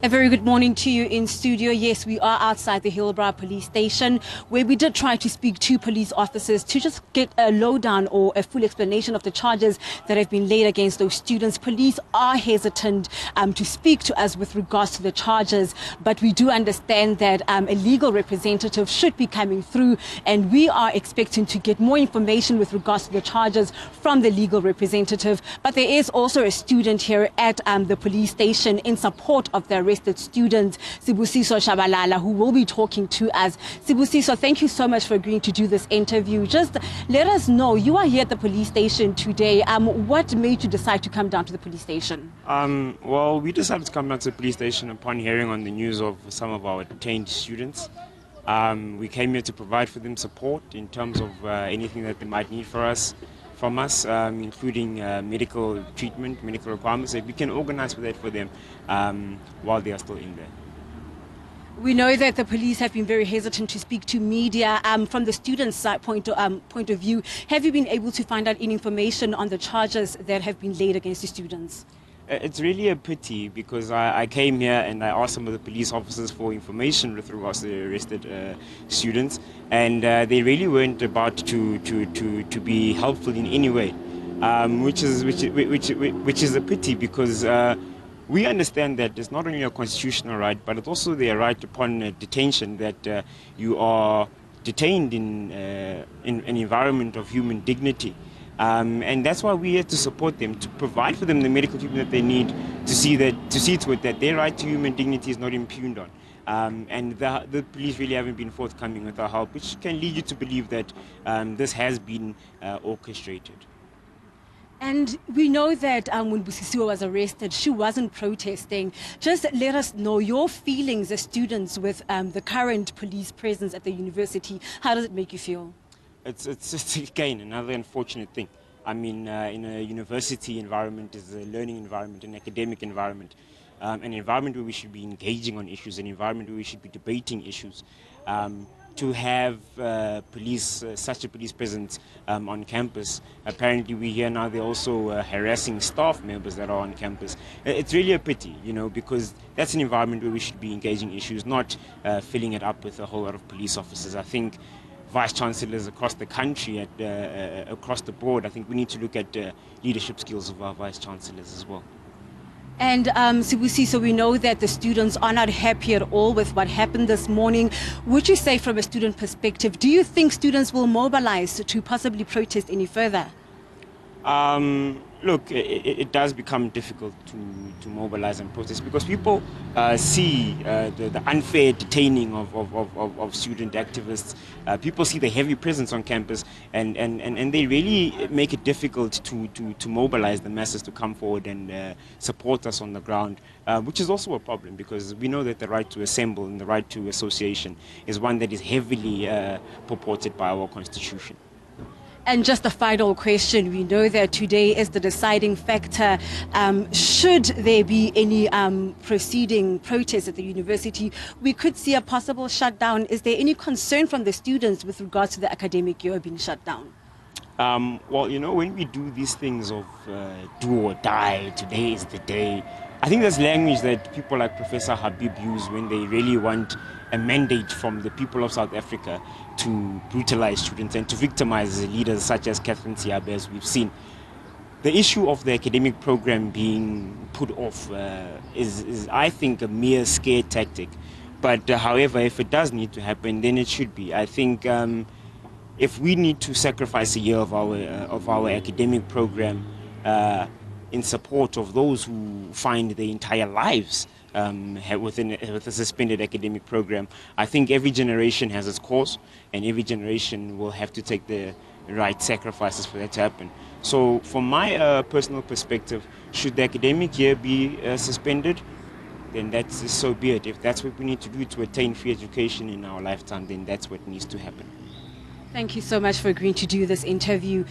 A very good morning to you in studio. Yes, we are outside the Hillbrow police station where we did try to speak to police officers to just get a lowdown or a full explanation of the charges that have been laid against those students. Police are hesitant to speak to us with regards to the charges, but we do understand that a legal representative should be coming through, and we are expecting to get more information with regards to the charges from the legal representative. But there is also a student here at the police station in support of the arrested student, Sibusiso Shabalala, who will be talking to us. Sibusiso, thank you so much for agreeing to do this interview. Just let us know, you are here at the police station today. What made you decide to come down to the police station? Well, we decided to come down to the police station upon hearing on the news of some of our detained students. We came here to provide for them support in terms of anything that they might need from us, including medical treatment, medical requirements, that we can organize for that for them while they are still in there. We know that the police have been very hesitant to speak to media. From the students' side point of view, have you been able to find out any information on the charges that have been laid against the students? It's really a pity because I came here and I asked some of the police officers for information with regards to the arrested students, and they really weren't about to be helpful in any way, which is a pity because we understand that it's not only a constitutional right, but it's also their right upon detention that you are detained in an environment of human dignity. And that's why we're here to support them, to provide for them the medical treatment that they need, to see to it that their right to human dignity is not impugned on. And the police really haven't been forthcoming with our help, which can lead you to believe that this has been orchestrated. And we know that when Busisiwe was arrested, she wasn't protesting. Just let us know your feelings as students with the current police presence at the university. How does it make you feel? It's just, again, another unfortunate thing. I mean, in a university environment, is a learning environment, an academic environment, an environment where we should be engaging on issues, an environment where we should be debating issues. To have such a police presence on campus, apparently we hear now they're also harassing staff members that are on campus. It's really a pity, because that's an environment where we should be engaging issues, not filling it up with a whole lot of police officers. I think vice chancellors across the country, across the board, I think we need to look at leadership skills of our vice chancellors as well. And Sibusiso, we know that the students are not happy at all with what happened this morning. Would you say, from a student perspective, do you think students will mobilize to possibly protest any further? Look, it does become difficult to mobilize and protest because people see the unfair detaining of student activists. People see the heavy presence on campus, and they really make it difficult to mobilize the masses to come forward and support us on the ground, which is also a problem because we know that the right to assemble and the right to association is one that is heavily purported by our constitution. And just a final question, we know that today is the deciding factor. Should there be any proceeding protests at the university, we could see a possible shutdown. Is there any concern from the students with regards to the academic year being shut down? Well, when we do these things of do or die, today is the day, I think there's language that people like Professor Habib use when they really want a mandate from the people of South Africa to brutalize students and to victimize leaders such as Catherine Siabe, as we've seen. The issue of the academic program being put off is, I think, a mere scare tactic. But however, if it does need to happen, then it should be. I think if we need to sacrifice a year of our academic program in support of those who find their entire lives with a suspended academic program, I think every generation has its cause, and every generation will have to take the right sacrifices for that to happen. So from my personal perspective, should the academic year be suspended, then that's so be it. If that's what we need to do to attain free education in our lifetime, then that's what needs to happen. Thank you so much for agreeing to do this interview.